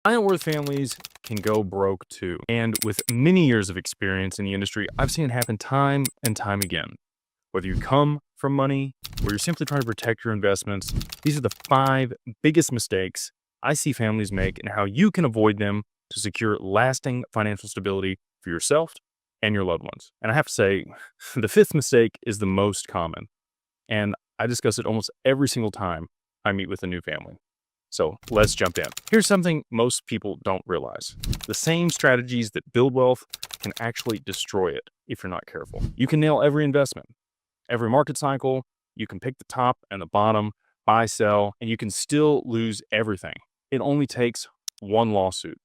High net worth families can go broke too. And with many years of experience in the industry, I've seen it happen time and time again. Whether you come from money or you're simply trying to protect your investments, these are the 5 biggest mistakes I see families make and how you can avoid them to secure lasting financial stability for yourself and your loved ones. And I have to say, the 5th mistake is the most common. And I discuss it almost every single time I meet with a new family. So let's jump in. Here's something most people don't realize. The same strategies that build wealth can actually destroy it if you're not careful. You can nail every investment, every market cycle. You can pick the top and the bottom, buy, sell, and you can still lose everything. It only takes one lawsuit,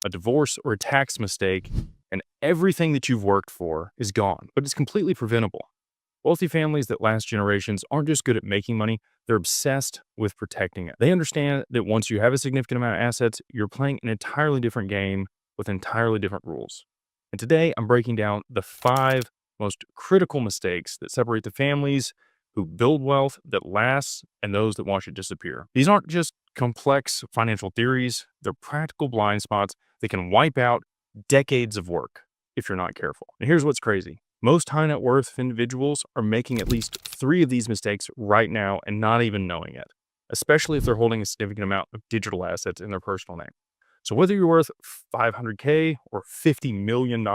a divorce, or a tax mistake, and everything that you've worked for is gone. But it's completely preventable. Wealthy families that last generations aren't just good at making money, they're obsessed with protecting it. They understand that once you have a significant amount of assets, you're playing an entirely different game with entirely different rules. And today I'm breaking down the 5 most critical mistakes that separate the families who build wealth that lasts and those that watch it disappear. These aren't just complex financial theories, they're practical blind spots that can wipe out decades of work if you're not careful. And here's what's crazy. Most high net worth individuals are making at least 3 of these mistakes right now and not even knowing it, especially if they're holding a significant amount of digital assets in their personal name. So whether you're worth $500K or $50 million,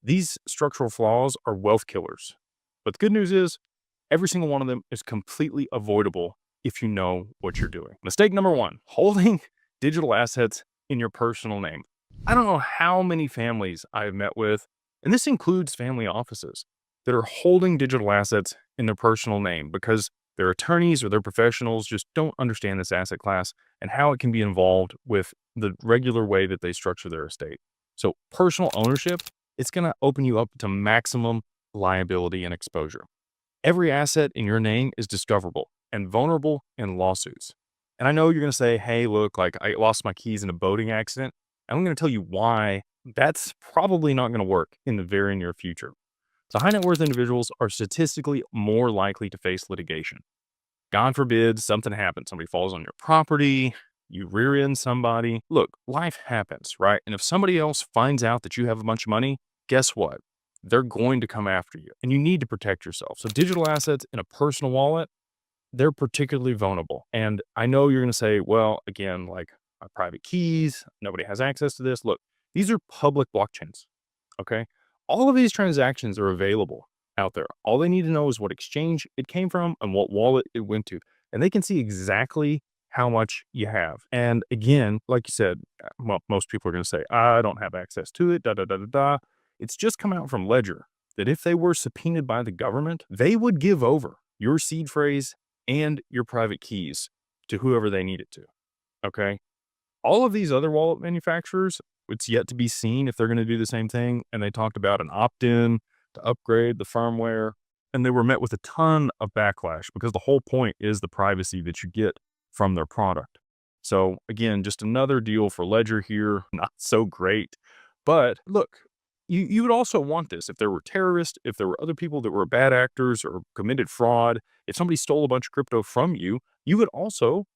these structural flaws are wealth killers. But the good news is every single one of them is completely avoidable if you know what you're doing. Mistake number 1, holding digital assets in your personal name. I don't know how many families I've met with, and this includes family offices, that are holding digital assets in their personal name because their attorneys or their professionals just don't understand this asset class and how it can be involved with the regular way that they structure their estate. So personal ownership, it's going to open you up to maximum liability and exposure. Every asset in your name is discoverable and vulnerable in lawsuits. And I know you're going to say, hey, look, like I lost my keys in a boating accident. I'm going to tell you why that's probably not going to work in the very near future. So high net worth individuals are statistically more likely to face litigation. God forbid something happens. Somebody falls on your property, you rear end somebody. Look, life happens, right? And if somebody else finds out that you have a bunch of money, guess what? They're going to come after you and you need to protect yourself. So digital assets in a personal wallet, they're particularly vulnerable. And I know you're going to say, well, again, like my private keys, nobody has access to this. Look, these are public blockchains, okay? All of these transactions are available out there. All they need to know is what exchange it came from and what wallet it went to. And they can see exactly how much you have. And again, like you said, well, most people are going to say, I don't have access to it, da, da, da, da, da. It's just come out from Ledger that if they were subpoenaed by the government, they would give over your seed phrase and your private keys to whoever they need it to, okay? All of these other wallet manufacturers, it's yet to be seen if they're going to do the same thing. And they talked about an opt-in to upgrade the firmware. And they were met with a ton of backlash because the whole point is the privacy that you get from their product. So again, just another deal for Ledger here. Not so great. But look, you would also want this if there were terrorists, if there were other people that were bad actors or committed fraud, if somebody stole a bunch of crypto from you, you would also